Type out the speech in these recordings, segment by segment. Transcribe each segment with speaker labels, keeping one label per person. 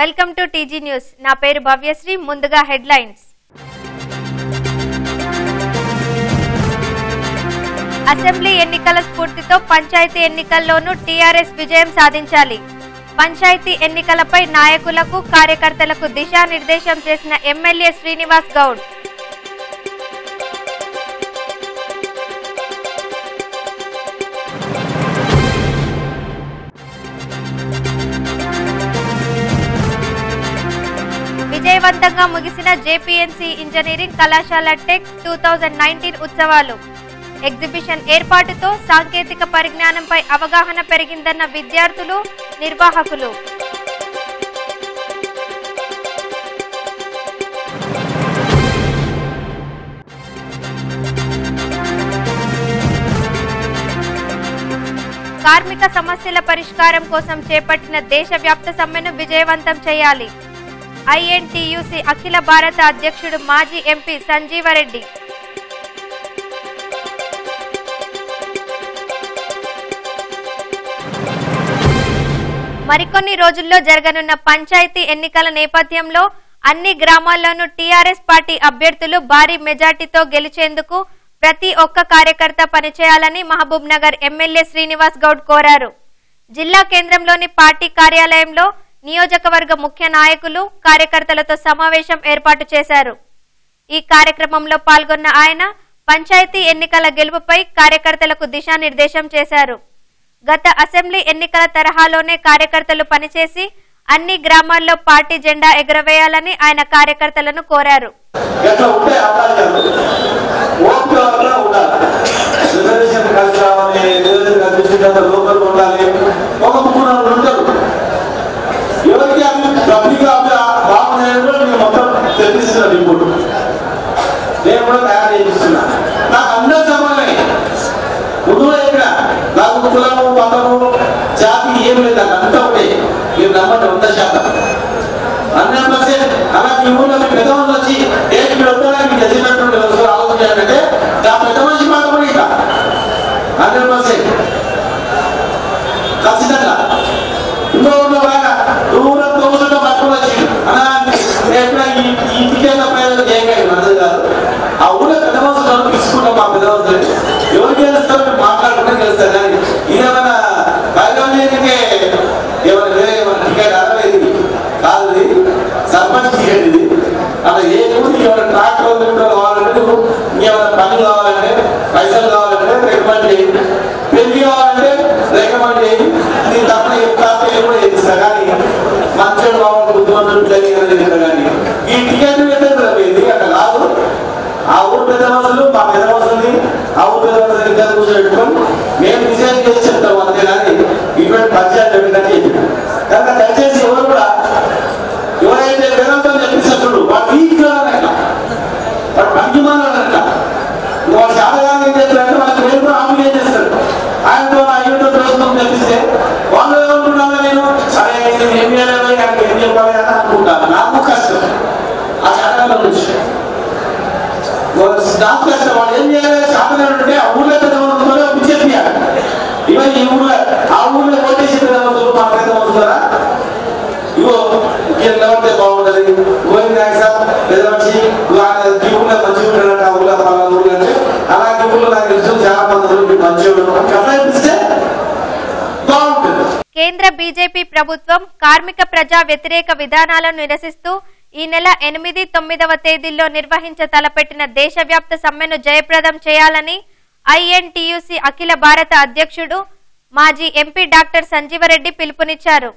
Speaker 1: Welcome to TG news. నా పేరు భవ్యశ్రీ. ముందుగా హెడ్లైన్స్. అసెంబ్లీ ఎన్నికల స్ఫూర్తితో పంచాయతీ ఎన్నికల్లోనూ టీఆర్ఎస్ విజయం సాధించాలి. పంచాయతీ ఎన్నికలపై నాయకులకు కార్యకర్తలకు దిశానిర్దేశం చేసిన ఎమ్మెల్యే శ్రీనివాస్ గౌడ్. విజయవంతంగా ముగిసిన జేపీఎన్సీ ఇంజనీరింగ్ కళాశాల టెక్ 2019 ఉత్సవాలు. ఎగ్జిబిషన్ ఏర్పాటుతో సాంకేతిక పరిజ్ఞానంపై అవగాహన పెరిగిందన్న విద్యార్థులు, నిర్వాహకులు. కార్మిక సమస్యల పరిష్కారం కోసం చేపట్టిన దేశవ్యాప్త సమ్మెను విజయవంతం చేయాలి. ఐఎన్టీయూసీ అఖిల భారత అధ్యక్షుడు మాజీ ఎంపీ సంజీవరెడ్డి. మరికొన్ని రోజుల్లో జరగనున్న పంచాయతీ ఎన్నికల నేపథ్యంలో అన్ని గ్రామాల్లోనూ టీఆర్ఎస్ పార్టీ అభ్యర్థులు భారీ మెజార్టీతో గెలిచేందుకు ప్రతి ఒక్క కార్యకర్త పనిచేయాలని మహబూబ్ నగర్ ఎమ్మెల్యే శ్రీనివాస్ గౌడ్ కోరారు. జిల్లా కేంద్రంలోని పార్టీ కార్యాలయంలో నియోజకవర్గ ముఖ్య నాయకులు, కార్యకర్తలతో సమావేశం ఏర్పాటు చేశారు. ఈ కార్యక్రమంలో పాల్గొన్న ఆయన పంచాయతీ ఎన్నికల గెలుపుపై కార్యకర్తలకు దిశానిర్దేశం చేశారు. గత అసెంబ్లీ ఎన్నికల తరహాలోనే కార్యకర్తలు పనిచేసి అన్ని గ్రామాల్లో పార్టీ జెండా ఎగురవేయాలని ఆయన కార్యకర్తలను కోరారు.
Speaker 2: నేను కూడా తయారు చేస్తున్నా. నాకు అందరూ సమానమే. ముందుగా ఇక్కడ నాకు కులము, మతము, జాతి ఏం లేదు. నాకు అంతా ఒకటే. మీరు నమ్మండి 100%. 100%. అలా మీ ఊళ్ళో మీ పెద్ద మనుషులు వచ్చి ఏంటి మీరు వస్తారని మీకు తెలిసినటువంటి ఆలోచించాలంటే నా పెద్ద మనిషి మాట కూడా ఇక 100% ఖచ్చితంగా. ఇంకో ఊళ్ళో బాగా దూరం తోసుకుంటూ పట్టుకుని వచ్చి అలా ఎక్కడ ఈ టికెట్ల ప్రయోజనం చేయగలిగి అర్థం కాదు. ఆ ఊళ్ళో పెద్ద మనుషులు తీసుకుంటాం. మా పెద్ద మనుషులు ఎవరు గెలుస్తారో మీరు మాట్లాడుకుంటే గెలుస్తారు. కానీ ఇదేమన్నా కార్యక్రమానికి ఏమైనా వేరే ఏమైనా టికెట్ అడగలేదు కాదు. ఇది సర్పంచ్ టికెట్. ఇది అలా ఏ ఊరికి ఏమైనా ట్రాక్టర్ కావాలంటే ఇంకేమైనా పనులు కావాలంటే, పైసలు కావాలంటే రికమెండ్ చేయండి. పెళ్లి కావాలంటే రికమెండ్ చేయండి. దీని తప్ప కూడా చేస్తారు. కానీ మంచోడు కావాలి, బుద్ధిమంతుడు జరిగిందని కానీ ఈ టికెట్ పెట్టేది అట్లా కాదు. ఆ ఊరు పెద్ద మనుషులు మా పెద్ద మనుషుల్ని ఆ ఊరు పెద్ద మనుషులు ఇద్దరు కూర్చోబెట్టుకొని మేము డిసైడ్ చేసి చెప్తాం. అంతే కానీ ఇటువంటి పంచాయతీ పెట్టని కనుక దయచేసి ఎవరు కూడా ఎవరైతే వేరంతో చెప్పిస్తాడు వాడు వీక్ అన్నట్ట, వాడు పనికిమాలన్నట్ట. వాడు శాతగానే ఏం చేస్తారంటే వాళ్ళకి వేరు కూడా ఆమె ఏం చేస్తాడు. ఆయనతో అయ్యంతో దోషం చెప్పిస్తే వాళ్ళు ఏమనుకుంటున్నా నేను సరే ఏం చేయాలి ఆయనకి ఏం చెప్పాలి అని అనుకుంటాను. నాకు కష్టం ఆ శాతగాల నుంచి. నాకు కష్టం. వాళ్ళు ఏం చేయాలి శాతగా ఉంటే ఆ ఊళ్ళో పెద్ద మనుషులు పిచ్చెప్పియాలి. ఇవన్నీ ఈ ఊళ్ళో ఆ ఊళ్ళో ఓటేసి పెద్ద మనుషులు మా పెద్ద మనుషులరా ఇగో ఇంకెంత బాగుంటుంది. గోవింద్ నాయక్ సార్ పెద్ద మనిషి ఈ ఊళ్ళో మంచిగా ఉంటాడంటే ఆ ఊళ్ళో పలానా ఊళ్ళో అంటే అలాంటి ఊళ్ళో నాకు తెలుసు చాలా మంది మంచిగా అట్లా అనిపిస్తే బాగుంటుంది.
Speaker 1: కేంద్ర బీజేపీ ప్రభుత్వం కార్మిక ప్రజా వ్యతిరేక విధానాలను నిరసిస్తూ ఈ నెల 8, 9వ తేదీల్లో నిర్వహించ తలపెట్టిన దేశవ్యాప్త సమ్మెను జయప్రదం చేయాలని ఐఎన్టీయూసీ అఖిల భారత అధ్యక్షుడు మాజీ ఎంపీ డాక్టర్ సంజీవరెడ్డి పిలుపునిచ్చారు.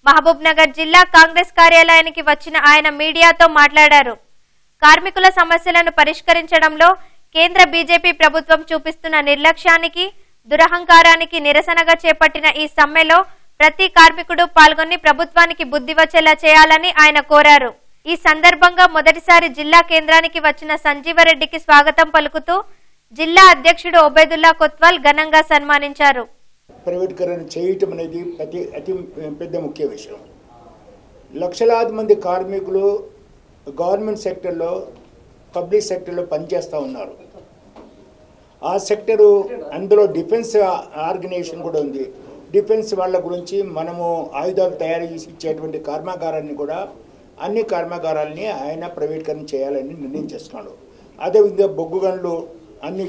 Speaker 1: మహబూబ్ నగర్ జిల్లా కాంగ్రెస్ కార్యాలయానికి వచ్చిన ఆయన మీడియాతో మాట్లాడారు. కార్మికుల సమస్యలను పరిష్కరించడంలో కేంద్ర బీజేపీ ప్రభుత్వం చూపిస్తున్న నిర్లక్ష్యానికి, దురహంకారానికి నిరసనగా చేపట్టిన ఈ సమ్మెలో ప్రతి కార్మికుడు పాల్గొని ప్రభుత్వానికి బుద్ధి వచ్చేలా చేయాలని ఆయన కోరారు. ఈ సందర్భంగా మొదటిసారి జిల్లా కేంద్రానికి వచ్చిన సంజీవరెడ్డికి స్వాగతం పలుకుతూ జిల్లా అధ్యక్షుడు ఒబేదుల్లా కొత్వాల్ ఘనంగా సన్మానించారు.
Speaker 3: ప్రైవేటీకరణ చేయటం అనేది అతి పెద్ద ముఖ్య విషయం. లక్షలాది మంది కార్మికులు గవర్నమెంట్ సెక్టర్లో, పబ్లిక్ సెక్టర్లో పనిచేస్తూ ఉన్నారు. ఆ సెక్టరు అందులో డిఫెన్స్ ఆర్గనైజేషన్ కూడా ఉంది. డిఫెన్స్ వాళ్ళ గురించి మనము ఆయుధాలు తయారు చేసి ఇచ్చేటువంటి కర్మాగారాన్ని కూడా అన్ని కర్మాగారాలని ఆయన ప్రైవేటీకరణ చేయాలని నిర్ణయం చేస్తున్నాడు. అదేవిధంగా బొగ్గు గనులు అన్ని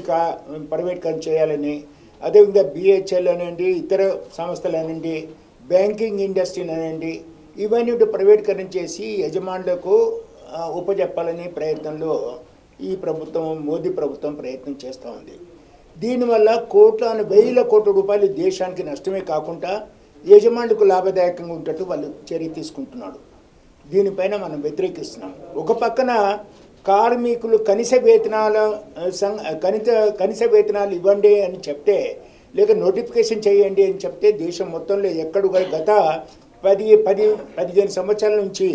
Speaker 3: ప్రైవేటీకరణ చేయాలని, అదేవిధంగా బిహెచ్ఎల్ అనండి, ఇతర సంస్థలు అనండి, బ్యాంకింగ్ ఇండస్ట్రీని అనండి, ఇవన్నీ ప్రైవేటీకరణ చేసి యజమానులకు ఉపజెప్పాలనే ప్రయత్నంలో ఈ ప్రభుత్వం, మోదీ ప్రభుత్వం ప్రయత్నం చేస్తూ ఉంది. దీనివల్ల వేల కోట్ల రూపాయలు దేశానికి నష్టమే కాకుండా యజమానులకు లాభదాయకంగా ఉంటట్టు వాళ్ళు చర్య తీసుకుంటున్నాడు. దీనిపైన మనం వ్యతిరేకిస్తున్నాం. ఒక పక్కన కార్మికులు కనీస వేతనాలు ఇవ్వండి అని చెప్తే, లేక నోటిఫికేషన్ చేయండి అని చెప్తే దేశం మొత్తంలో ఎక్కడు గత 10-15 సంవత్సరాల నుంచి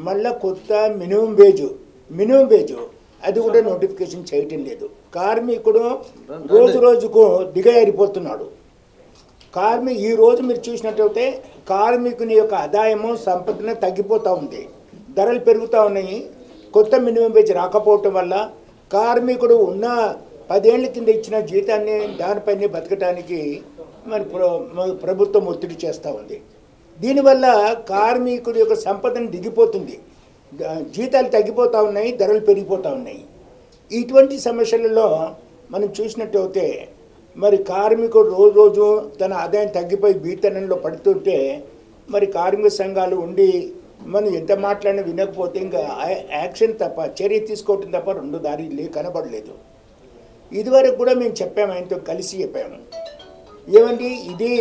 Speaker 3: మళ్ళీ కొత్త మినిమం వేజ్ అది కూడా నోటిఫికేషన్ చేయటం లేదు. కార్మికుడు రోజుకు దిగజారిపోతున్నాడు. ఈ రోజు మీరు చూసినట్టయితే కార్మికుని యొక్క ఆదాయము సంపదన తగ్గిపోతూ ఉంది, ధరలు పెరుగుతూ ఉన్నాయి. కొత్త మినిమం వేజ్ రాకపోవటం వల్ల కార్మికుడు ఉన్న 10 ఏళ్ల కింద ఇచ్చిన జీతాన్ని దానిపైనే బతకడానికి మరి ప్రభుత్వం ఒత్తిడి చేస్తూ ఉంది. దీనివల్ల కార్మికుడి యొక్క సంపదను దిగిపోతుంది, జీతాలు తగ్గిపోతూ ఉన్నాయి, ధరలు పెరిగిపోతూ ఉన్నాయి. ఇటువంటి సమస్యలలో మనం చూసినట్టయితే మరి కార్మికుడు రోజు తన ఆదాయం తగ్గిపోయి బీతనంలో పడుతుంటే మరి కార్మిక సంఘాలు ఉండి మనం ఎంత మాట్లాడినా వినకపోతే ఇంకా యాక్షన్ తప్ప, చర్య తీసుకోవటం తప్ప రెండు దారి కనబడలేదు. ఇదివరకు కూడా మేము చెప్పాము, ఆయనతో కలిసి చెప్పాము, ఏమండి ఇది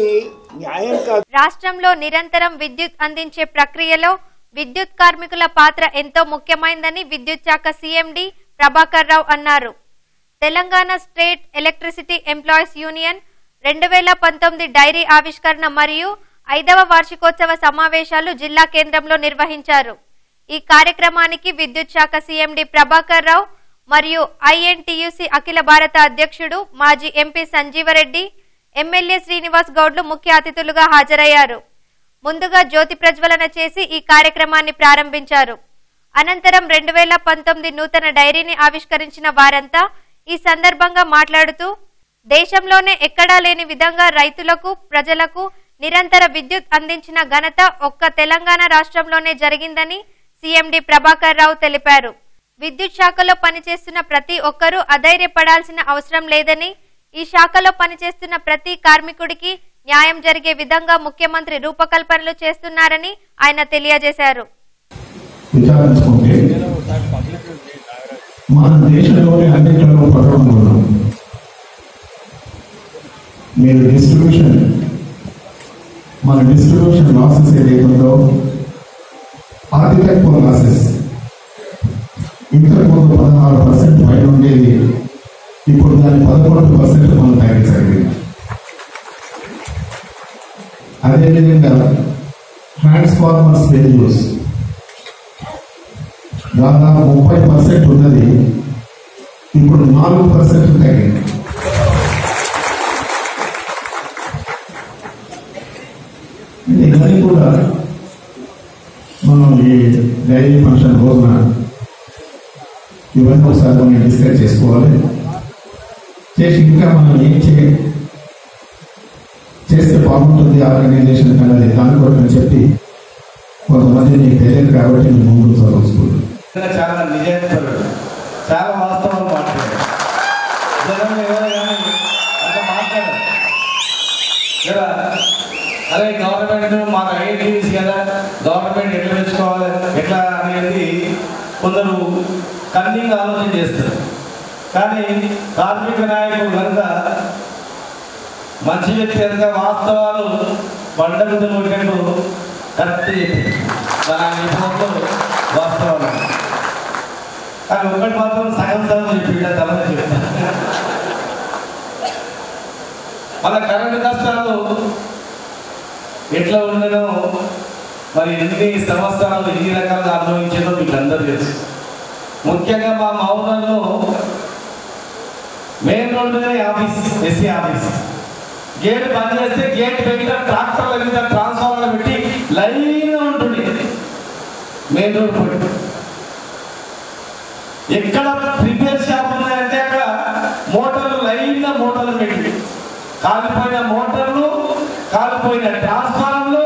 Speaker 3: న్యాయం కాదు.
Speaker 1: రాష్ట్రంలో నిరంతరం విద్యుత్ అందించే ప్రక్రియలో విద్యుత్ కార్మికుల పాత్ర ఎంతో ముఖ్యమైనదని విద్యుత్ శాఖ సీఎండి ప్రభాకర్ రావు అన్నారు. Telangana state electricity employees union 2019 diary ఆవిష్కరణ మరియు 5వ వార్షికోత్సవ సమావేశాలు జిల్లా కేంద్రంలో నిర్వహించారు. ఈ కార్యక్రమానికి విద్యుత్ శాఖ సీఎండి ప్రభాకర్ రావు మరియు ఐఎన్టీయూసీ అఖిల భారత అధ్యక్షుడు మాజీ ఎంపీ సంజీవరెడ్డి, ఎమ్మెల్యే శ్రీనివాస్ గౌడ్లు ముఖ్య అతిథులుగా హాజరయ్యారు. ముందుగా జ్యోతి ప్రజ్వలన చేసి ఈ కార్యక్రమాన్ని ప్రారంభించారు. అనంతరం 2019 నూతన డైరీని ఆవిష్కరించిన వారంతా ఈ సందర్భంగా మాట్లాడుతూ దేశంలోనే ఎక్కడా లేని విధంగా రైతులకు, ప్రజలకు నిరంతర విద్యుత్ అందించిన ఘనత ఒక్క తెలంగాణ రాష్ట్రంలోనే జరిగిందని సీఎండి ప్రభాకర్ రావు తెలిపారు. విద్యుత్ శాఖలో పనిచేస్తున్న ప్రతి ఒక్కరూ అధైర్యపడాల్సిన అవసరం లేదని, ఈ శాఖలో పనిచేస్తున్న ప్రతి కార్మికుడికి న్యాయం జరిగే విధంగా ముఖ్యమంత్రి రూపకల్పనలు చేస్తున్నారని ఆయన తెలియజేశారు.
Speaker 4: మన దేశంలోని అన్నింటిలో పడవడం మీరు మన డిస్ట్రిబ్యూషన్ లాసెస్ ఏదైతుందో ఆర్టికల్ లాసెస్ ఇంతకుముందు 16% పైన ఉండేది, ఇప్పుడు దాన్ని 11% మనం తగ్గించండి. అదేవిధంగా ట్రాన్స్ఫార్మర్స్ వాల్యూస్ దాదాపు 30% ఉన్నది, ఇప్పుడు 4% తగ్గింది. ఇవన్నీ కూడా మనం ఈ డైరీ ఫంక్షన్ రోజున ఇవన్నీ ఒకసారి మనం డిస్కస్ చేసుకోవాలి. చేసి ఇంకా మనం ఏం చేస్తే బాగుంటుంది ఆర్గనైజేషన్ అనేది దాని కొరకు చెప్పి కొంతమంది నీకు తెలియదు కాబట్టి నేను ముందుకు చదువుకుంటున్నాను.
Speaker 2: చాలా నిజాయితీపరుడు, చాలా వాస్తవాలు మాట్లాడారు. జనం అంత మాట్లాడారు కదా, అదే గవర్నమెంట్ మాకు ఐఐటీస్ కదా, గవర్నమెంట్ ఎట్లా తెచ్చుకోవాలి ఎట్లా అనేది కొందరు కన్నింగ్ ఆలోచన చేస్తారు. కానీ కార్మిక నాయకుడు కనుక మంచి వ్యక్తి కనుక వాస్తవాలు పండుగ ముడికట్టు కరెక్ట్ చెప్పి వాస్తవాలు. కానీ ఒకటి మాత్రం సగం చెప్పి తమని చెప్తాను. మన కరెంటు కష్టాలు ఎట్లా ఉండనో మరి ఎన్ని సంవత్సరాలు ఎన్ని రకాలుగా అనుభవించేదో మీకు అందరూ తెలుసు. ముఖ్యంగా మా మౌనంలో మెయిన్ రోడ్డునే ఆఫీస్, ఎస్సీ ఆఫీస్. గేట్ బంద్ చేస్తే గేట్ బయట ట్రాక్టర్ల మీద ట్రాన్స్ఫార్మర్ పెట్టి లైన్గా ఉంటుంది మెయిన్ రోడ్ పోయి. ఎక్కడ ప్రిపేర్ షాప్ ఉన్నాయంటే అక్కడ మోటార్లు లైన్గా మోటార్లు పెట్టి కాలిపోయిన మోటార్లు, కాలిపోయిన ట్రాన్స్ఫార్మర్లు,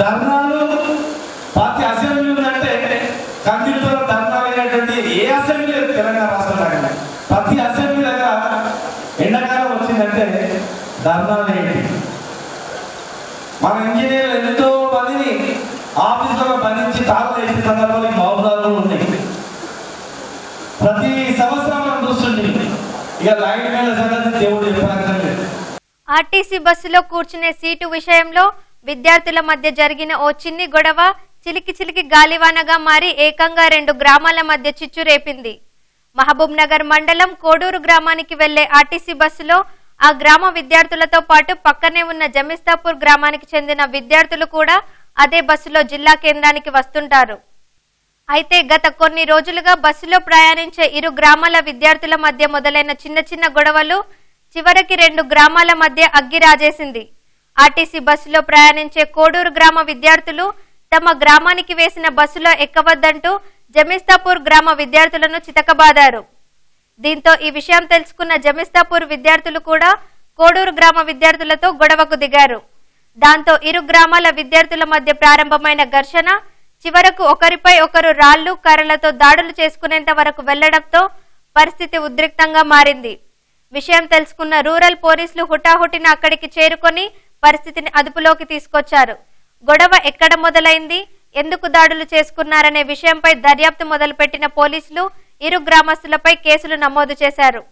Speaker 2: ధర్నాలు. ప్రతి అసెంబ్లీ అంటే కంటితో ధర్నాలు అయినటువంటి ఏ అసెంబ్లీ తెలంగాణ రాష్ట్రంలో ప్రతి అసెంబ్లీ దగ్గర ఎండాకాలం వచ్చిందంటే ధర్నాలు ఏంటి. మన ఇంజనీర్లు ఎంతో మందిని ఆఫీసులో బంధించి తాళాలు వేసిన సందర్భాలు ఈ మహబూబాబాద్లో ఉన్నాయి. ప్రతి సంవత్సరం మనం చూస్తుంది. ఇక లైన్ మీద సంగతి దేవుడు చెప్పలేదు.
Speaker 1: ఆర్టీసీ బస్సులో కూర్చునే సీటు విషయంలో విద్యార్థుల మధ్య జరిగిన ఓ చిన్ని గొడవ చిలికి చిలికి గాలివానగా మారి ఏకంగా 2 గ్రామాల మధ్య చిచ్చు రేపింది. మహబూబ్ నగర్ మండలం కోడూరు గ్రామానికి వెళ్లే ఆర్టీసీ బస్సులో ఆ గ్రామ విద్యార్థులతో పాటు పక్కనే ఉన్న జమిస్తాపూర్ గ్రామానికి చెందిన విద్యార్థులు కూడా అదే బస్సులో జిల్లా కేంద్రానికి వస్తుంటారు. అయితే గత కొన్ని రోజులుగా బస్సులో ప్రయాణించే ఇరు గ్రామాల విద్యార్థుల మధ్య మొదలైన చిన్న చిన్న గొడవలు చివరికి 2 గ్రామాల మధ్య అగ్గి రాజేసింది. ఆర్టీసీ బస్సులో ప్రయాణించే కోడూరు గ్రామ విద్యార్థులు తమ గ్రామానికి వేసిన బస్సులో ఎక్కవద్దంటూ జమిస్తాపూర్ గ్రామ విద్యార్థులను చితకబాదారు. దీంతో ఈ విషయం తెలుసుకున్న జమిస్తాపూర్ విద్యార్థులు కూడా కోడూరు గ్రామ విద్యార్థులతో గొడవకు దిగారు. దాంతో ఇరు గ్రామాల విద్యార్థుల మధ్య ప్రారంభమైన ఘర్షణ చివరకు ఒకరిపై ఒకరు రాళ్లు కర్రలతో దాడులు చేసుకునేంత వరకు వెళ్లడంతో పరిస్థితి ఉద్రిక్తంగా మారింది. విషయం తెలుసుకున్న రూరల్ పోలీసులు హుటాహుటిన అక్కడికి చేరుకొని పరిస్థితిని అదుపులోకి తీసుకొచ్చారు. గొడవ ఎక్కడ మొదలైంది, ఎందుకు దాడులు చేసుకున్నారనే విషయంపై దర్యాప్తు మొదలుపెట్టిన పోలీసులు ఇరు గ్రామస్తులపై కేసులు నమోదు చేశారు.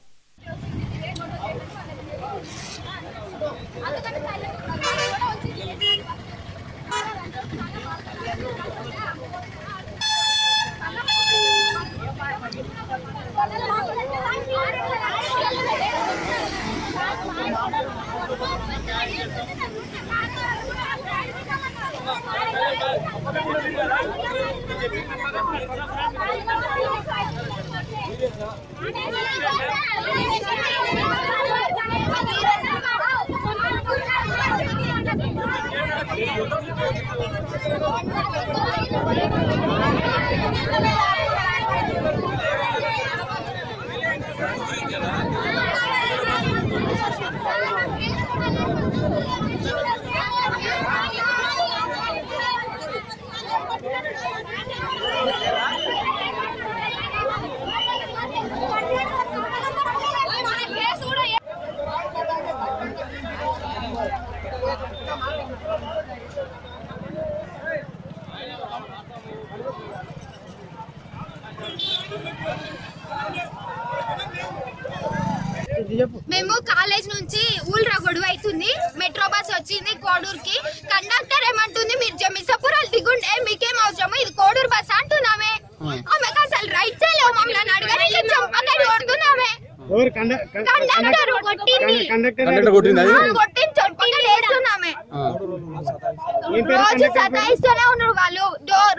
Speaker 5: మేము కాలేజ్ నుంచి ఊళ్ళో గొడవ అవుతుంది. మెట్రో బస్ వచ్చింది కోడూరుకి. కండక్టర్ ఏమంటుంది, మీరు జమిసాపూర్ దిగుండే మీకేం అవసరమో, ఇది కోడూరు బస్ అంటున్నామే. ఆమెకు అసలు రైట్స్ లేవు, మమ్మల్ని అడగడానికి చంపకడి కొడుతున్నామే. కండక్టర్ కొట్టింది చొట్టిగా వేస్తున్నామే. రోజు సతాయిస్తూనే ఉన్నారు వాళ్ళు.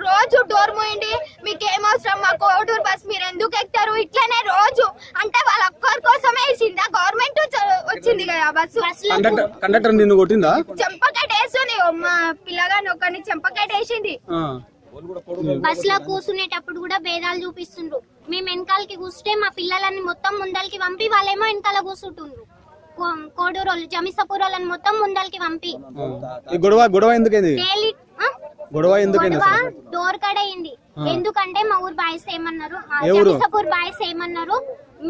Speaker 5: రోజు డోర్ మూయండి, మీకేం అవసరం, మా కోడూరు బస్ మీరు ఎందుకు ఎక్కుతారు, ఇట్లనే రోజు. అంటే వాళ్ళ ఒక్కరి కోసమే వేసిందా, గవర్నమెంట్ వచ్చింది కదా బస్సు.
Speaker 6: కండక్టర్ నిన్ను కొట్టిందా?
Speaker 5: చెంపకట్ వేస్తుంది, మా పిల్లగాని ఒకరిని చెంపకట్ వేసింది.
Speaker 7: బస్ లో కూర్చునేటప్పుడు కూడా భేదాలు చూపిస్తుండ్రు. మేము వెనకాలకి కూర్చుంటే మా పిల్లలని మొత్తం ముందలకి పంపి వాళ్ళేమో వెనకాల కూర్చుంటుండ్రు. కోడూరు వాళ్ళు జమిసాపూర్ వాళ్ళని మొత్తం ముందలకి పంపి
Speaker 6: గొడవ ఎందుకైంది?
Speaker 7: డోర్ కడ అయింది. ఎందుకంటే మా ఊరు బాయ్స్ ఏమన్నారు, జమిసాపూర్ బాయ్స్ ఏమన్నారు,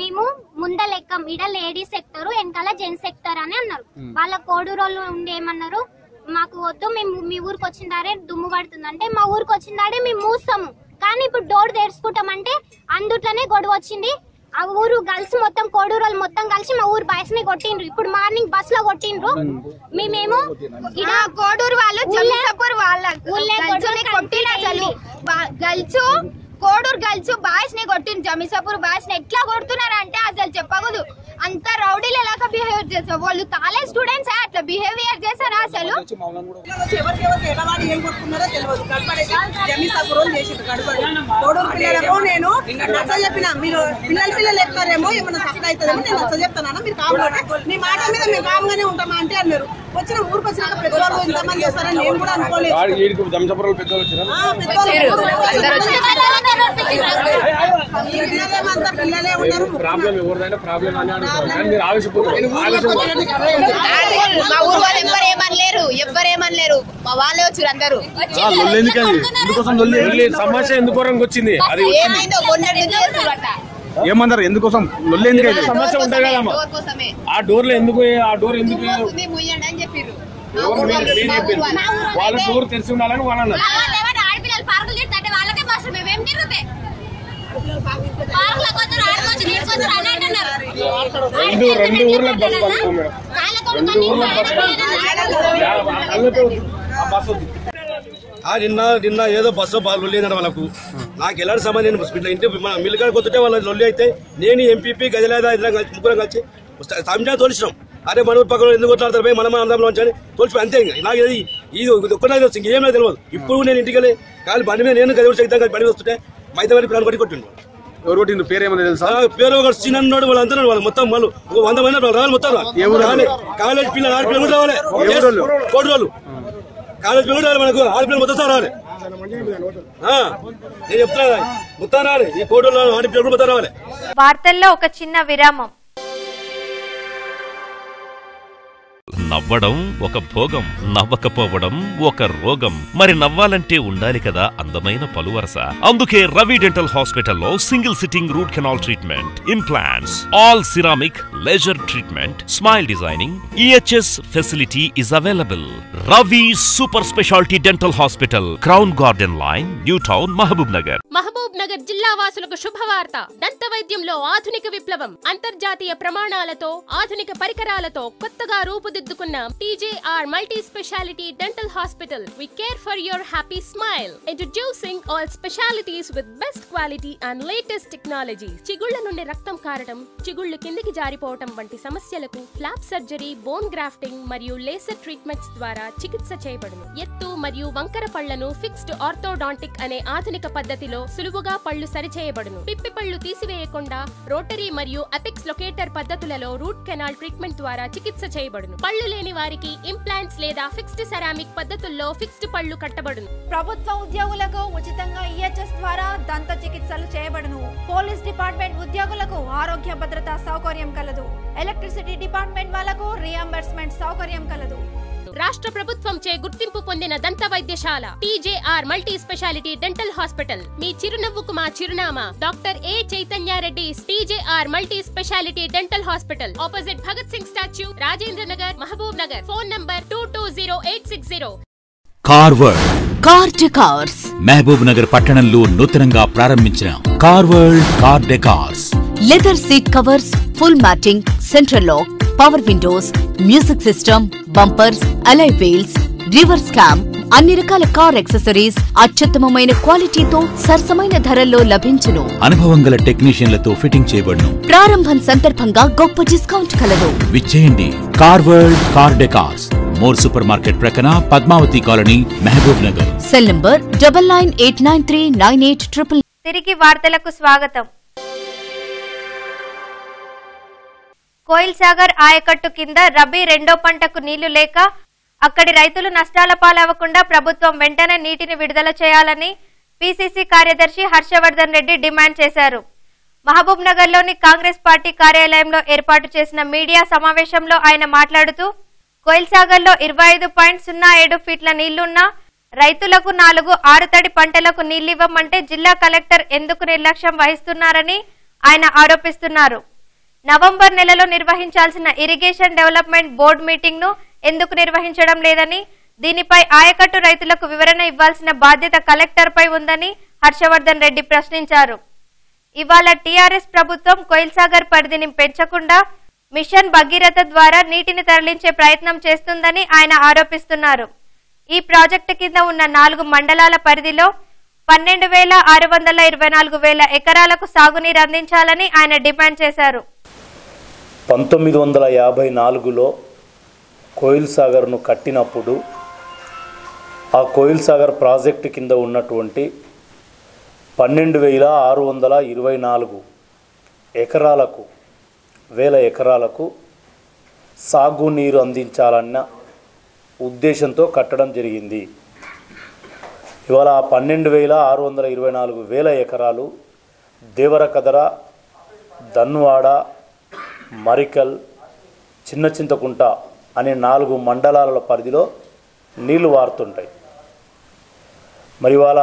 Speaker 7: మేము ముందలెక్కం, ఇడ లేడీస్ ఎక్తారు వెనకాల జెంట్స్ ఎక్తారు అని అన్నారు. వాళ్ళ కోడూరు వాళ్ళు ఉండి ఏమన్నారు, మాకు వద్దు, మేము మీ ఊరికి వచ్చిందారే దుమ్ము పడుతుందంటే మా ఊరికి వచ్చిందాడే మేము మూస్తాము, కానీ ఇప్పుడు డోర్ తెరుచుకుంటామంటే అందుట్లోనే గొడవ వచ్చింది. ఆ ఊరు గర్ల్స్ మొత్తం కోడూరు వాళ్ళు మొత్తం కలిసి మా ఊరు బాయ్స్ ని కొట్టిండ్రు. ఇప్పుడు మార్నింగ్ బస్ లో కొట్టిండ్రు. మేమేమో
Speaker 5: ఇలా కోడూరు వాళ్ళు జమిసాపూర్ వాళ్ళ కొట్టిన అసలు గర్ల్స్ కోడూరు గర్ల్స్ బాయ్స్ ని కొట్టిండ్రు. జమిసాపూర్ బాయ్స్ ని ఎట్లా కొడుతున్నారు అంటే అసలు చెప్పకూడదు. అంత రౌడీలు ఎలాగ బిహేవ్ చేస్తారు, వాళ్ళు కాలేజ్ స్టూడెంట్స్ అట్లా బిహేవియర్ చేశారా అసలు?
Speaker 8: నేను నచ్చ చెప్పిన, మీరు పిల్లలు ఎత్తారేమో ఏమన్నా సఫర్ అవుతారేమో నేను నచ్చ చెప్తానా, మీరు కావాలంటే నీ మాట మీద మేము కాముగానే ఉంటామా అంటే అన్నారు. వచ్చిన ఊరికి వచ్చినాక పెద్దవాళ్ళు ఇంతమంది చేస్తారని నేను కూడా అనుకోలేదు. సుత పిల్లలే ఉన్నారు.
Speaker 9: మా ఊరు వాళ్ళు ఎవ్వరేమనలేరు మా వాళ్ళే వచ్చారు అందరూ.
Speaker 6: సమస్య ఎందుకోసం వచ్చింది అది
Speaker 9: ఏమైందో
Speaker 6: ఏమన్నారు ఎందుకోసం సమస్య ఉంటాయి కదా ఆ డోర్లు ఎందుకు ఆ డోర్ ఎందుకు
Speaker 9: ముయ్యండి అని చెప్పారు.
Speaker 6: వాళ్ళ డోర్ తెరిచి ఉండాలని వాళ్ళు అన్నారు.
Speaker 7: ఆడపిల్లలు పార్కులు తిరుగుతుంటే వాళ్ళకే మాస్టర్ మేమేం తిరుగుతాయి
Speaker 6: రెండు ఊర్లకు బస్సు పడుతుంది మేడం. రెండు ఊర్లకు బస్సు
Speaker 10: నిన్న ఏదో బస్సు లేదన్న వాళ్ళకు నాకు ఎలాంటి సంబంధం ఇంటి మిల్లుకాడ కొత్తుంటే వాళ్ళ లొల్లి అయితే నేను ఎంపీపీ గజలేదా ముగ్గురం కలిసి సంజా తోలిసినాం. అరే మన పక్కన ఎందుకు కొట్లాడతారు పోయి మనం అందంలో ఉంచాలి తోలిసిపోయి అంతే. నాకు ఇది ఒక్కటే ఇంకేం నాకు తెలియదు. ఇప్పుడు నేను ఇంటికి వెళ్ళి కాదు బండి మీద నేను గది సైతం బండి వస్తుంటే మైదాడి ప్లాన్ కొట్టి కొట్టిండు.
Speaker 6: ఎవరు కొట్టిండు పేరు ఏమన్నా తెలుసా?
Speaker 10: పేరు ఒక సీనన్నాడు వాళ్ళు అంతా వాళ్ళు మొత్తం వాళ్ళు 100 మంది రావాలి మొత్తం రావాలి. కాలేజ్ పిల్లలు ఆడపిల్లలు కూడా రావాలి. కోటి రోజులు కాలేజ్ పిల్లలు రావాలి. మనకు ఆడపిల్లలు మొత్తం రావాలి. నేను చెప్తున్నా మొత్తం రావాలి. ఈ కోటి రోజులు ఆడపిల్లలు కూడా మొత్తం రావాలి.
Speaker 1: వార్తల్లో ఒక చిన్న విరామం.
Speaker 11: నవ్వడం ఒక భోగం, నవ్వకపోవడం ఒక రోగం. మరి నవ్వాలంటే ఉండాలి కదా అందమైన పలువరస. అందుకే రవి డెంటల్ హాస్పిటల్లో single sitting root canal treatment, implants, all ceramic, laser treatment, smile designing, EHS facility is available. Ravi super speciality dental hospital, crown garden line, new town, Mahbub Nagar.
Speaker 12: Mahbub Nagar జిల్లా వాసులకు శుభవార్త. దంత వైద్యంలో ఆధునిక విప్లవం. అంతర్జాతీయ ప్రమాణాలతో ఆధునిక పరికరాలతో కొత్తగా రూపుదిద్దుకున్న TJR multi speciality dental hospital. We care for your happy smile. Introducing all specialities with best quality and latest technology. చిగుళ్ల నుండి రక్తం కారడం, చిగుళ్లు కిందికి జారిపోవటం వంటి సమస్యలకు ఫ్లాప్ సర్జరీ, బోన్ గ్రాఫ్టింగ్ మరియు లేసర్ ట్రీట్మెంట్స్ ద్వారా చికిత్స చేయబడును. ఎత్తు మరియు వంకర పళ్లను ఫిక్స్డ్ ఆర్థోడాంటిక్ అనే ఆధునిక పద్ధతిలో సులువుగా పళ్లు సరిచేయబడును. పిప్పి పళ్లు తీసివేయకుండా రోటరీ మరియు అపెక్స్ లొకేటర్ పద్ధతులలో రూట్ కెనాల్ ట్రీట్మెంట్ ద్వారా చికిత్స చేయబడును. పళ్లు లేని వారికి ఇంప్లాంట్స్ లేదా ఫిక్స్డ్ సెరామిక్ పద్ధతుల్లో ఫిక్స్డ్ పళ్లు కట్టబడును.
Speaker 13: ప్రభుత్వ ఉద్యోగులకు ఉచితంగా ఈహెచ్ఎస్ ద్వారా దంత చికిత్సలు చేయబడును. పోలీస్ డిపార్ట్మెంట్ ఉద్యోగులకు ఆరోగ్య భద్రతా సౌకర్యం కలదు. ఎలక్ట్రిసిటీ డిపార్ట్మెంట్ వాళ్లకు రియంబర్స్మెంట్ సౌకర్యం కలదు.
Speaker 12: రాష్ట్ర ప్రభుత్వంచే గుర్తింపు పొందిన దంత వైద్యశాల TJR multi speciality dental hospital. మీ చిరునవ్వుకు మా చిరునామా డాక్టర్ ఏ Chaitanya Reddy. TJR multi speciality dental hospital, opposite Bhagat Singh statue, Rajendra Nagar, Mahbub Nagar. Phone number 220860.
Speaker 14: Car decors Mahabub Nagar పట్టణంలో నూతనంగా ప్రారంభించిన car decors. Leather seat covers, full matting, central lock, power Windows, music system, bumpers, alloy wheels, reverse cam, అన్ని రకాల car accessories అత్యుత్తమమైన క్వాలిటీతో సరసమైన ధరల్లో లభించును. అనుభవం గల టెక్నీషియన్లతో ఫిట్టింగ్ చేయబడును. ప్రారంభం సందర్భంగా గొప్ప డిస్కౌంట్ కలదు. విచ్చేయండి. Car decors, more super market ప్రక్కన, Padmavathi colony, Mahabub Nagar. Cell number 99893988.
Speaker 1: తిరిగి వార్తలకు స్వాగతం. కోయిల్ సాగర్ ఆయకట్టు కింద రబీ రెండో పంటకు నీళ్లు లేక అక్కడి రైతులు నష్టాల పాలవకుండా ప్రభుత్వం వెంటనే నీటిని విడుదల చేయాలని పిసిసి కార్యదర్శి హర్షవర్ధన్ రెడ్డి డిమాండ్ చేశారు. మహబూబ్ నగర్ లోని కాంగ్రెస్ పార్టీ కార్యాలయంలో ఏర్పాటు చేసిన మీడియా సమావేశంలో ఆయన మాట్లాడుతూ, కోయిల్ సాగర్ లో 25.07 ఫీట్ల నీళ్లున్నా రైతులకు 4 ఆరుతడి పంటలకు నీళ్లివ్వమంటే జిల్లా కలెక్టర్ ఎందుకు నిర్లక్ష్యం వహిస్తున్నారని ఆయన ఆరోపిస్తున్నారు. నవంబర్ నెలలో నిర్వహించాల్సిన ఇరిగేషన్ డెవలప్మెంట్ బోర్డు మీటింగ్ ను ఎందుకు నిర్వహించడం లేదని, దీనిపై ఆయకట్టు రైతులకు వివరణ ఇవ్వాల్సిన బాధ్యత కలెక్టర్ పై ఉందని హర్షవర్ధన్ రెడ్డి ప్రశ్నించారు. ఇవాళ టీఆర్ఎస్ ప్రభుత్వం కోయిల్ సాగర్ పరిధిని పెంచకుండా మిషన్ భగీరథ ద్వారా నీటిని తరలించే ప్రయత్నం చేస్తుందని ఆయన ఆరోపిస్తున్నారు. ఈ ప్రాజెక్టు కింద ఉన్న 4 మండలాల పరిధిలో 12,624 ఎకరాలకు సాగునీరు అందించాలని ఆయన డిమాండ్ చేశారు.
Speaker 15: 1954లో కోయిల్ సాగర్ను కట్టినప్పుడు ఆ కోయిల్ సాగర్ ప్రాజెక్టు కింద ఉన్నటువంటి 12,624 ఎకరాలకు ఎకరాలకు సాగునీరు అందించాలన్న ఉద్దేశంతో కట్టడం జరిగింది. ఇవాళ 12,624 ఎకరాలు దేవరకదర దన్నువాడ, మరికల్, చిన్న చింతకుంట అనే 4 మండలాల పరిధిలో నీళ్లు వారుతుంటాయి. మరి ఇవాళ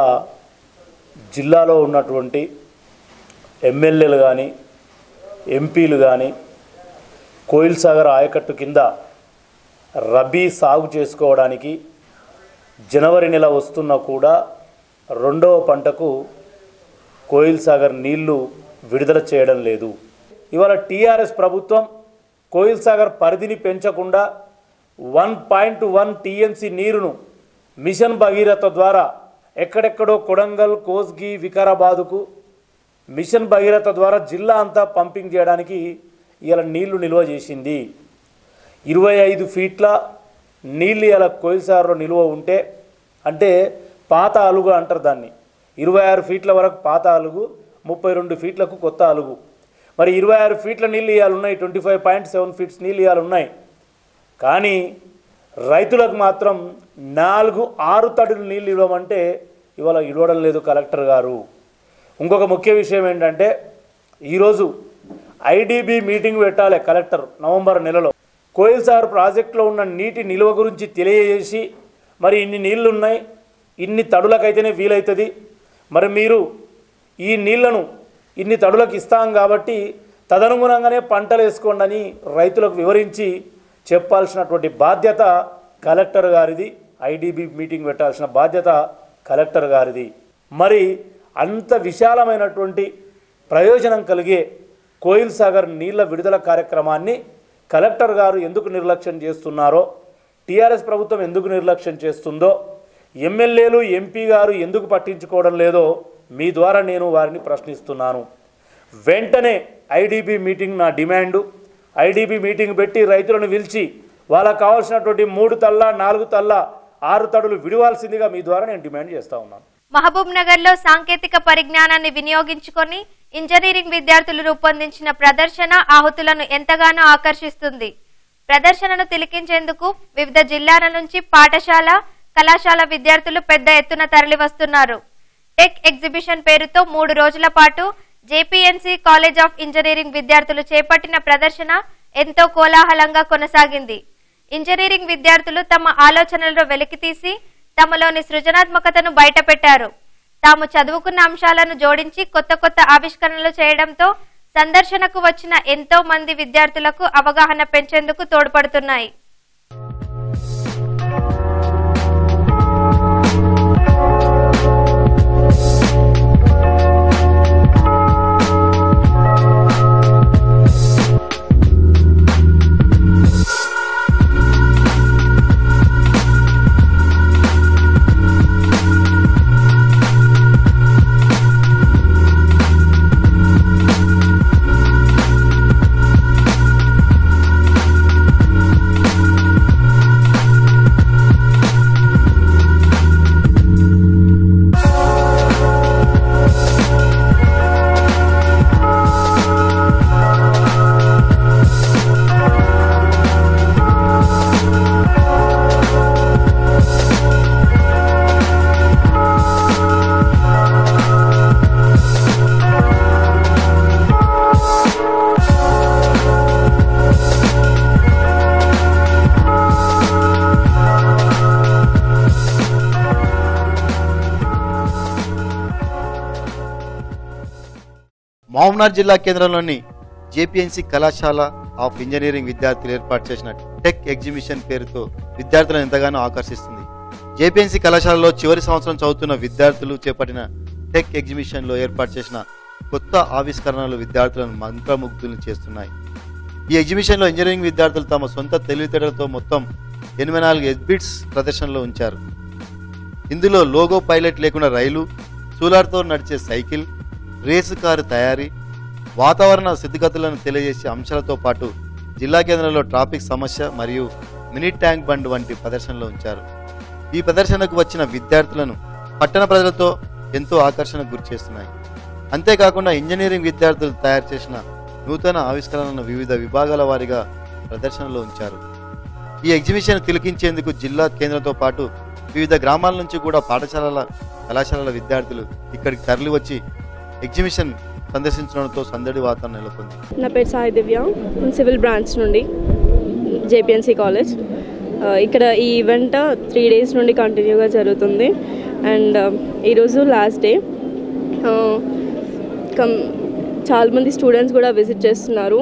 Speaker 15: జిల్లాలో ఉన్నటువంటి ఎమ్మెల్యేలు కానీ ఎంపీలు కానీ కోయిల్ సాగర్ ఆయకట్టు కింద రబీ సాగు చేసుకోవడానికి జనవరి నెల వస్తున్నా కూడా 2వ పంటకు కోయిల్ సాగర్ నీళ్లు విడుదల చేయడం లేదు. ఇవాళ టీఆర్ఎస్ ప్రభుత్వం కోయిల్ సాగర్ పరిధిని పెంచకుండా 1.1 టీఎంసీ నీరును మిషన్ భగీరథ ద్వారా ఎక్కడెక్కడో కొడంగల్, కోస్గి, వికారాబాదుకు మిషన్ భగీరథ ద్వారా జిల్లా అంతా పంపింగ్ చేయడానికి ఇలా నీళ్లు నిల్వ చేసింది. 25 ఫీట్ల నీళ్ళు ఇలా కోయిల్ సాగర్లో నిల్వ ఉంటే, అంటే పాత అలుగు అంటారు దాన్ని, 26 ఫీట్ల వరకు పాత అలుగు, 32 ఫీట్లకు కొత్త అలుగు. మరి 26 ఫీట్ల నీళ్ళు ఇవాళ ఉన్నాయి, 25.7 ఫీట్స్ నీళ్ళు ఇవాళ ఉన్నాయి. కానీ రైతులకు మాత్రం 4-6 తడులు నీళ్ళు ఇవ్వమంటే ఇవాళ ఇవ్వడం లేదు కలెక్టర్ గారు. ఇంకొక ముఖ్య విషయం ఏంటంటే, ఈరోజు ఐడిబి మీటింగ్ పెట్టాలి కలెక్టర్ నవంబర్ నెలలో. కోయిల్ సాగర్ ప్రాజెక్టులో ఉన్న నీటి నిల్వ గురించి తెలియజేసి, మరి ఇన్ని నీళ్లు ఉన్నాయి, ఇన్ని తడులకైతేనే వీలవుతుంది, మరి మీరు ఈ నీళ్లను ఇన్ని తడులకు ఇస్తాం కాబట్టి తదనుగుణంగానే పంటలు వేసుకోండి అని రైతులకు వివరించి చెప్పాల్సినటువంటి బాధ్యత కలెక్టర్ గారిది. ఐడిబి మీటింగ్ పెట్టాల్సిన బాధ్యత కలెక్టర్ గారిది. మరి అంత విశాలమైనటువంటి ప్రయోజనం కలిగే కోయిల్ సాగర్ నీళ్ల విడుదల కార్యక్రమాన్ని కలెక్టర్ గారు ఎందుకు నిర్లక్ష్యం చేస్తున్నారో, టీఆర్ఎస్ ప్రభుత్వం ఎందుకు నిర్లక్ష్యం చేస్తుందో, ఎమ్మెల్యేలు ఎంపీ గారు ఎందుకు పట్టించుకోవడం లేదో మీ ద్వారా నేను వారిని ప్రశ్నిస్తున్నాను. వెంటనే ఐడిబి మీటింగ్ నా డిమాండు. ఐడిబి మీటింగ్ పెట్టి రైతులను పిలిచి వాళ్ళకు కావాల్సినటువంటి 3 తల్ల, 4 తల్ల, 6 తడులు విడవాల్సిందిగా మీ ద్వారా నేను డిమాండ్ చేస్తూ ఉన్నాను.
Speaker 1: మహబూబ్ నగర్ లో సాంకేతిక పరిజ్ఞానాన్ని వినియోగించుకొని ఇంజనీరింగ్ విద్యార్థులు రూపొందించిన ప్రదర్శన ఆహుతులను ఎంతగానో ఆకర్షిస్తుంది. ప్రదర్శనను తిలకించేందుకు వివిధ జిల్లాల నుంచి పాఠశాల, కళాశాల విద్యార్థులు పెద్ద ఎత్తున తరలివస్తున్నారు. టెక్ ఎగ్జిబిషన్ పేరుతో 3 రోజుల పాటు జేపీఎన్సీ కాలేజ్ ఆఫ్ ఇంజనీరింగ్ విద్యార్థులు చేపట్టిన ప్రదర్శన ఎంతో కోలాహలంగా కొనసాగింది. ఇంజనీరింగ్ విద్యార్థులు తమ ఆలోచనలను వెలికితీసి తమలోని సృజనాత్మకతను బయటపెట్టారు. తాము చదువుకున్న అంశాలను జోడించి కొత్త కొత్త ఆవిష్కరణలు చేయడంతో సందర్శనకు వచ్చిన ఎంతో మంది విద్యార్థులకు అవగాహన పెంచేందుకు తోడ్పడుతున్నాయి.
Speaker 16: మహబూబ్నగర్ జిల్లా కేంద్రంలోని జేపీఎన్సీ కళాశాల ఆఫ్ ఇంజనీరింగ్ విద్యార్థులు ఏర్పాటు చేసిన టెక్ ఎగ్జిబిషన్ పేరుతో విద్యార్థులను ఎంతగానో ఆకర్షిస్తుంది. జేపీఎన్సీ కళాశాలలో చివరి సంవత్సరం చదువుతున్న విద్యార్థులు చేపట్టిన టెక్ ఎగ్జిబిషన్లో ఏర్పాటు చేసిన కొత్త ఆవిష్కరణలు విద్యార్థులను మంత్రముగ్ధులను చేస్తున్నాయి. ఈ ఎగ్జిబిషన్లో ఇంజనీరింగ్ విద్యార్థులు తమ సొంత తెలివితేటలతో మొత్తం 84 ఎగ్జిబిట్స్ ప్రదర్శనలో ఉంచారు. ఇందులో లోగో పైలట్ లేకుండా రైలు, సోలార్తో నడిచే సైకిల్, రేసు కారు తయారీ, వాతావరణ స్థితిగతులను తెలియజేసే అంశాలతో పాటు జిల్లా కేంద్రంలో ట్రాఫిక్ సమస్య మరియు మినీ ట్యాంక్ బండ్ వంటి ప్రదర్శనలో ఉంచారు. ఈ ప్రదర్శనకు వచ్చిన విద్యార్థులను పట్టణ ప్రజలతో ఎంతో ఆకర్షణకు గురిచేస్తున్నాయి. అంతేకాకుండా ఇంజనీరింగ్ విద్యార్థులు తయారు చేసిన నూతన ఆవిష్కరణలను వివిధ విభాగాల వారీగా ప్రదర్శనలో ఉంచారు. ఈ ఎగ్జిబిషన్ తిలకించేందుకు జిల్లా కేంద్రంతో పాటు వివిధ గ్రామాల నుంచి కూడా పాఠశాలల, కళాశాలల విద్యార్థులు ఇక్కడికి తరలి వచ్చి ఎగ్జిబిషన్ సందర్శించడంతో సందడి వాతావరణం నెలకొంది.
Speaker 17: నా పేరు సాయి దివ్య, సివిల్ బ్రాంచ్ నుండి జేపీఎన్సీ కాలేజ్. ఇక్కడ ఈ ఈవెంట్ 3 days నుండి కంటిన్యూగా జరుగుతుంది అండ్ ఈరోజు లాస్ట్ డే. చాలామంది స్టూడెంట్స్ కూడా విజిట్ చేస్తున్నారు.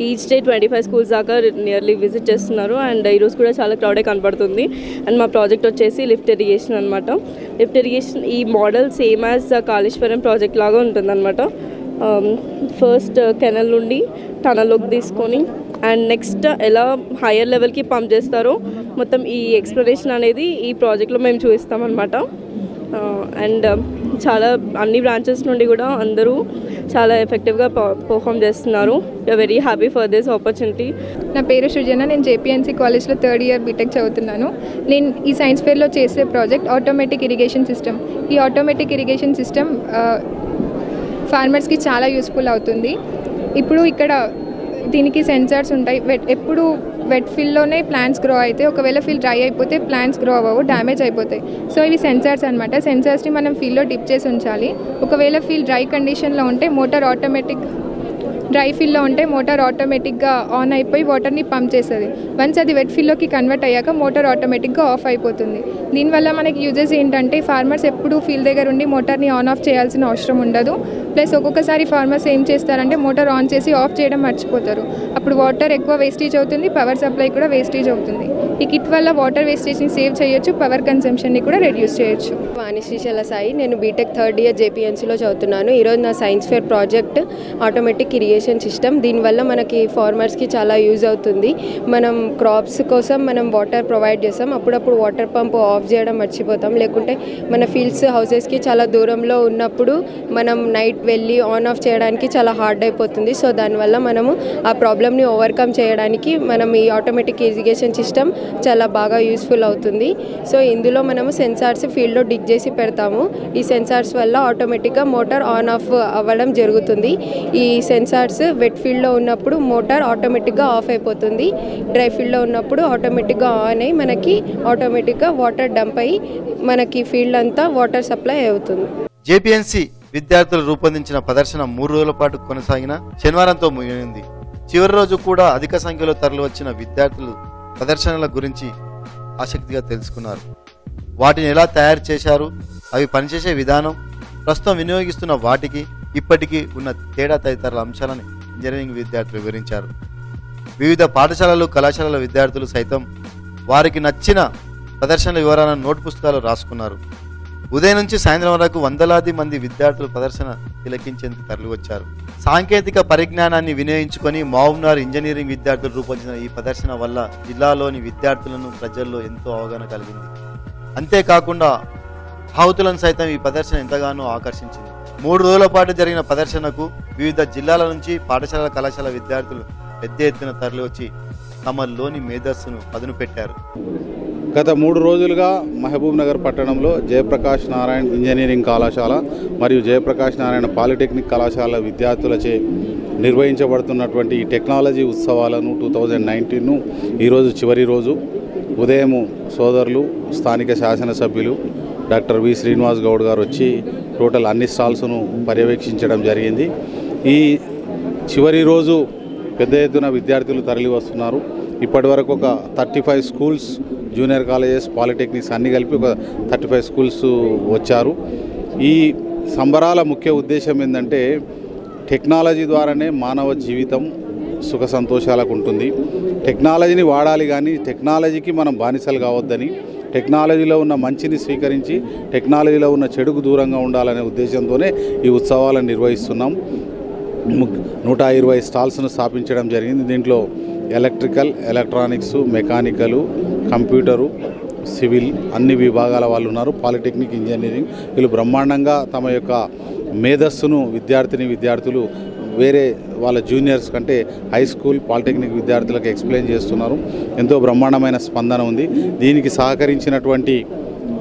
Speaker 17: ఈచ్ డే 25 schools దాకా నియర్లీ విజిట్ చేస్తున్నారు అండ్ ఈరోజు కూడా చాలా క్రౌడే కనపడుతుంది. అండ్ మా ప్రాజెక్ట్ వచ్చేసి లిఫ్ట్ ఇరిగేషన్ అనమాట. లిఫ్ట్ ఇరిగేషన్ ఈ model same as Kaleshwaram project లాగా ఉంటుందన్నమాట. ఫస్ట్ కెనల్ నుండి టనల్లోకి తీసుకొని అండ్ నెక్స్ట్ ఎలా హయ్యర్ లెవెల్కి పంప్ చేస్తారో మొత్తం ఈ ఎక్స్ప్లెనేషన్ అనేది ఈ ప్రాజెక్ట్లో మేము చూపిస్తామన్నమాట. అండ్ చాలా అన్ని బ్రాంచెస్ నుండి కూడా అందరూ చాలా ఎఫెక్టివ్గా పర్ఫామ్ చేస్తున్నారు. We are very happy for this opportunity.
Speaker 18: నా పేరు సృజన, నేను జేపీఎన్సీ కాలేజ్లో 3rd year బీటెక్ చదువుతున్నాను. నేను ఈ సైన్స్ ఫేర్లో చేసే ప్రాజెక్ట్ ఆటోమేటిక్ ఇరిగేషన్ సిస్టమ్. ఈ ఆటోమేటిక్ ఇరిగేషన్ సిస్టమ్ ఫార్మర్స్కి చాలా యూస్ఫుల్ అవుతుంది. ఇప్పుడు ఇక్కడ దీనికి సెన్సార్స్ ఉంటాయి. ఎప్పుడు వెట్ ఫీల్డ్లోనే ప్లాంట్స్ గ్రో అయితే, ఒకవేళ ఫీల్డ్ డ్రై అయిపోతే ప్లాంట్స్ గ్రో అవ్వవు, డ్యామేజ్ అయిపోతాయి. సో ఇవి సెన్సార్స్ అనమాట. సెన్సార్స్ని మనం ఫీల్డ్లో డిప్ చేసి ఉంచాలి. ఒకవేళ ఫీల్డ్ డ్రై కండిషన్లో ఉంటే డ్రై ఫీల్డ్లో ఉంటే మోటార్ ఆటోమేటిక్గా ఆన్ అయిపోయి వాటర్ని పంప్ చేస్తుంది. వన్స్ అది వెట్ ఫీల్డ్లోకి కన్వర్ట్ అయ్యాక మోటార్ ఆటోమేటిక్గా ఆఫ్ అయిపోతుంది. దీనివల్ల మనకి యూజెస్ ఏంటంటే ఫార్మర్స్ ఎప్పుడు ఫీల్డ్ దగ్గర ఉండి మోటార్ని ఆన్ ఆఫ్ చేయాల్సిన అవసరం ఉండదు. ప్లస్ ఒక్కొక్కసారి ఫార్మర్స్ ఏం చేస్తారంటే మోటార్ ఆన్ చేసి ఆఫ్ చేయడం మర్చిపోతారు. అప్పుడు వాటర్ ఎక్కువ వేస్టేజ్ అవుతుంది, పవర్ సప్లై కూడా వేస్టేజ్ అవుతుంది. ఈ కిట్ వల్ల వాటర్ వేస్టేజ్ని సేవ్ చేయొచ్చు, పవర్ కన్సంప్షన్ని కూడా రెడ్యూస్ చేయొచ్చు.
Speaker 19: వాణిశ్రీశల సాయి, నేను బీటెక్ 3rd year జేపీఎన్సీలో చదువుతున్నాను. ఈరోజు నా science fair project automatic irrigation system. దీనివల్ల మనకి ఫార్మర్స్కి చాలా యూజ్ అవుతుంది. మనం క్రాప్స్ కోసం మనం వాటర్ ప్రొవైడ్ చేస్తాం, అప్పుడప్పుడు వాటర్ పంప్ ఆఫ్ చేయడం మర్చిపోతాం. లేకుంటే మన ఫీల్డ్స్ హౌసెస్కి చాలా దూరంలో ఉన్నప్పుడు మనం నైట్ వెళ్ళి ఆన్ ఆఫ్ చేయడానికి చాలా హార్డ్ అయిపోతుంది. సో దానివల్ల మనము ఆ ప్రాబ్లమ్ని ఓవర్కమ్ చేయడానికి మనం ఈ ఆటోమేటిక్ ఇరిగేషన్ సిస్టమ్ చాలా బాగా యూస్ఫుల్ అవుతుంది. సో ఇందులో మనము సెన్సార్స్ ఫీల్డ్లో డిగ్ చేసి పెడతాము. ఈ సెన్సార్స్ వల్ల ఆటోమేటిక్గా మోటార్ ఆన్ ఆఫ్ అవ్వడం జరుగుతుంది. ఈ సెన్సార్స్ వెట్ ఫీల్డ్లో ఉన్నప్పుడు మోటార్ ఆటోమేటిక్గా ఆఫ్ అయిపోతుంది. డ్రై ఫీల్డ్లో ఉన్నప్పుడు ఆటోమేటిక్గా ఆన్ అయ్యి మనకి ఆటోమేటిక్గా వాటర్ డంప్ అయ్యి మనకి ఫీల్డ్ అంతా వాటర్ సప్లై అవుతుంది.
Speaker 16: జేపీఎన్సీ విద్యార్థులు రూపొందించిన ప్రదర్శన 3 రోజుల పాటు కొనసాగిన శనివారంతో ముగిసింది. చివరి రోజు కూడా అధిక సంఖ్యలో తరలివచ్చిన విద్యార్థులు ప్రదర్శనల గురించి ఆసక్తిగా తెలుసుకున్నారు. వాటిని ఎలా తయారు చేశారు, అవి పనిచేసే విధానం, ప్రస్తుతం వినియోగిస్తున్న వాటికి ఇప్పటికీ ఉన్న తేడా తదితర అంశాలను ఇంజనీరింగ్ విద్యార్థులు వివరించారు. వివిధ పాఠశాలలు కళాశాలల విద్యార్థులు సైతం వారికి నచ్చిన ప్రదర్శనల వివరాలను నోట్ పుస్తకాలు రాసుకున్నారు. ఉదయం నుంచి సాయంత్రం వరకు వందలాది మంది విద్యార్థులు ప్రదర్శన తిలకించేందుకు తరలివచ్చారు. సాంకేతిక పరిజ్ఞానాన్ని వినియోగించుకొని మహబూబ్నగర్ ఇంజనీరింగ్ విద్యార్థులు రూపొందించిన ఈ ప్రదర్శన వల్ల జిల్లాలోని విద్యార్థులను ప్రజల్లో ఎంతో అవగాహన కలిగింది. అంతేకాకుండా ఆహుతులను సైతం ఈ ప్రదర్శన ఎంతగానో ఆకర్షించింది. 3 రోజుల పాటు జరిగిన ప్రదర్శనకు వివిధ జిల్లాల నుంచి పాఠశాల కళాశాల విద్యార్థులు పెద్ద ఎత్తున తరలివచ్చి తమలోని మేధస్సును పదును పెట్టారు.
Speaker 20: గత 3 రోజులుగా మహబూబ్నగర్ పట్టణంలో జయప్రకాష్ నారాయణ ఇంజనీరింగ్ కళాశాల మరియు జయప్రకాష్ నారాయణ పాలిటెక్నిక్ కళాశాల విద్యార్థులచే నిర్వహించబడుతున్నటువంటి ఈ టెక్నాలజీ ఉత్సవాలను 2019ను ఈరోజు చివరి రోజు. ఉదయం సోదరులు స్థానిక శాసనసభ్యులు డాక్టర్ వి శ్రీనివాస్ గౌడ్ గారు వచ్చి టోటల్ అన్ని స్టాల్స్ను పర్యవేక్షించడం జరిగింది. ఈ చివరి రోజు పెద్ద ఎత్తున విద్యార్థులు తరలి వస్తున్నారు. ఇప్పటి వరకు ఒక 35 schools, జూనియర్ కాలేజెస్, పాలిటెక్నిక్స్ అన్నీ కలిపి ఒక 35 schools వచ్చారు. ఈ సంబరాల ముఖ్య ఉద్దేశం ఏంటంటే టెక్నాలజీ ద్వారానే మానవ జీవితం సుఖ సంతోషాలకు ఉంటుంది. టెక్నాలజీని వాడాలి కానీ టెక్నాలజీకి మనం బానిసలు కావద్దని, టెక్నాలజీలో ఉన్న మంచిని స్వీకరించి టెక్నాలజీలో ఉన్న చెడుకు దూరంగా ఉండాలనే ఉద్దేశంతోనే ఈ ఉత్సవాలను నిర్వహిస్తున్నాం. 120 స్టాల్స్ను స్థాపించడం జరిగింది. దీంట్లో electrical, electronics, mechanical, computer, civil అన్ని విభాగాల వాళ్ళు ఉన్నారు. పాలిటెక్నిక్, ఇంజనీరింగ్ వీళ్ళు బ్రహ్మాండంగా తమ యొక్క మేధస్సును విద్యార్థులు వేరే వాళ్ళ జూనియర్స్ కంటే హై స్కూల్, పాలిటెక్నిక్ విద్యార్థులకు ఎక్స్ప్లెయిన్ చేస్తున్నారు. ఎంతో బ్రహ్మాండమైన స్పందన ఉంది. దీనికి సహకరించినటువంటి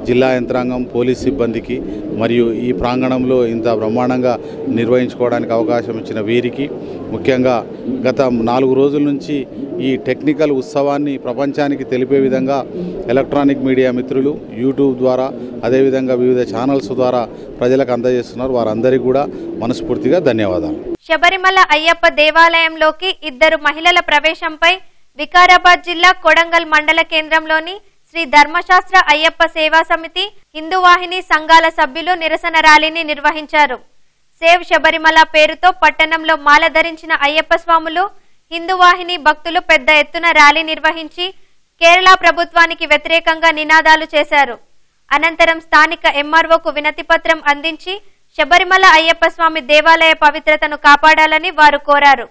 Speaker 20: జిల్లా యంత్రాంగం, పోలీస్ సిబ్బందికి మరియు ఈ ప్రాంగణంలో ఇంత బ్రహ్మాండంగా నిర్వహించుకోవడానికి అవకాశం ఇచ్చిన వీరికి, ముఖ్యంగా గత 4 రోజుల నుంచి ఈ టెక్నికల్ ఉత్సవాన్ని ప్రపంచానికి తెలిపే విధంగా ఎలక్ట్రానిక్ మీడియా మిత్రులు యూట్యూబ్ ద్వారా, అదేవిధంగా వివిధ ఛానల్స్ ద్వారా ప్రజలకు అందజేస్తున్నారు. వారందరికీ కూడా మనస్ఫూర్తిగా ధన్యవాదాలు.
Speaker 1: శబరిమల అయ్యప్ప దేవాలయంలోకి 2 మహిళల ప్రవేశంపై వికారాబాద్ జిల్లా కొడంగల్ మండల కేంద్రంలోని శ్రీ ధర్మశాస్త్ర అయ్యప్ప సేవా సమితి, హిందూ వాహిని సంఘాల సభ్యులు నిరసన ర్యాలీని నిర్వహించారు. సేవ్ శబరిమల పేరుతో పట్టణంలో మాల ధరించిన అయ్యప్ప స్వాములు, హిందూ వాహిని భక్తులు పెద్ద ఎత్తున ర్యాలీ నిర్వహించి కేరళ ప్రభుత్వానికి వ్యతిరేకంగా నినాదాలు చేశారు. అనంతరం స్థానిక ఎంఆర్ఓకు వినతిపత్రం అందించి శబరిమల అయ్యప్ప స్వామి దేవాలయ పవిత్రతను కాపాడాలని వారు కోరారు.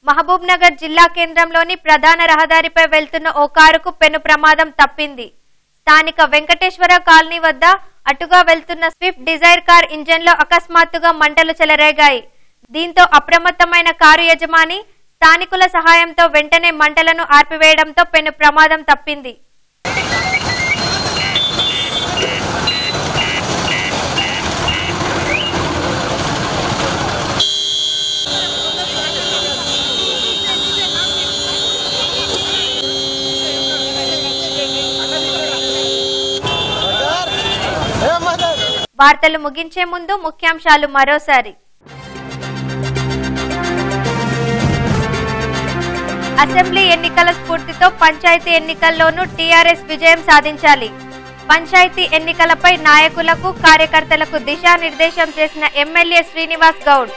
Speaker 1: మహబూబ్ నగర్ జిల్లా కేంద్రంలోని ప్రధాన రహదారిపై వెళ్తున్న ఓ కారుకు పెను ప్రమాదం తప్పింది. స్థానిక వెంకటేశ్వర కాలనీ వద్ద అటుగా వెళ్తున్న స్విఫ్ట్ డిజైర్ కార్ ఇంజన్లో అకస్మాత్తుగా మంటలు చెలరేగాయి. దీంతో అప్రమత్తమైన కారు యజమాని స్థానికుల సహాయంతో వెంటనే మంటలను ఆర్పివేయడంతో పెను ప్రమాదం తప్పింది. వార్తలు ముగించే ముందు ముఖ్యాంశాలు మరోసారి. అసెంబ్లీ ఎన్నికల స్ఫూర్తితో పంచాయతీ ఎన్నికల్లోనూ టీఆర్ఎస్ విజయం సాధించాలి. పంచాయతీ ఎన్నికలపై నాయకులకు, కార్యకర్తలకు దిశానిర్దేశం చేసిన ఎమ్మెల్యే శ్రీనివాస్ గౌడ్.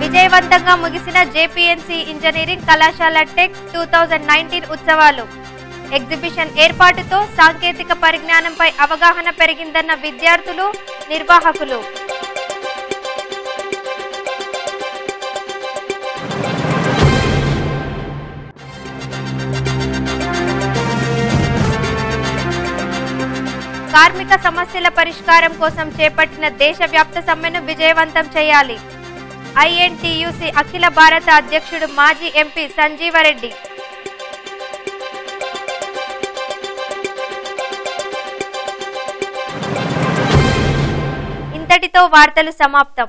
Speaker 1: విజయవంతంగా ముగిసిన జేపీఎన్సీ ఇంజనీరింగ్ కళాశాల టెక్ 2019 ఉత్సవాలు. ఎగ్జిబిషన్ ఏర్పాటుతో సాంకేతిక పరిజ్ఞానంపై అవగాహన పెరిగిందన్న విద్యార్థులు, నిర్వాహకులు. కార్మిక సమస్యల పరిష్కారం కోసం చేపట్టిన దేశవ్యాప్త సమ్మెను విజయవంతం చేయాలి. ఐఎన్టీయూసీ అఖిల భారత అధ్యక్షుడు మాజీ ఎంపీ సంజీవరెడ్డి. ఇంతటితో వార్తలు సమాప్తం.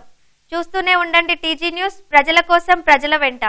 Speaker 1: చూస్తూనే ఉండండి టీజీ న్యూస్, ప్రజల కోసం, ప్రజల వెంట.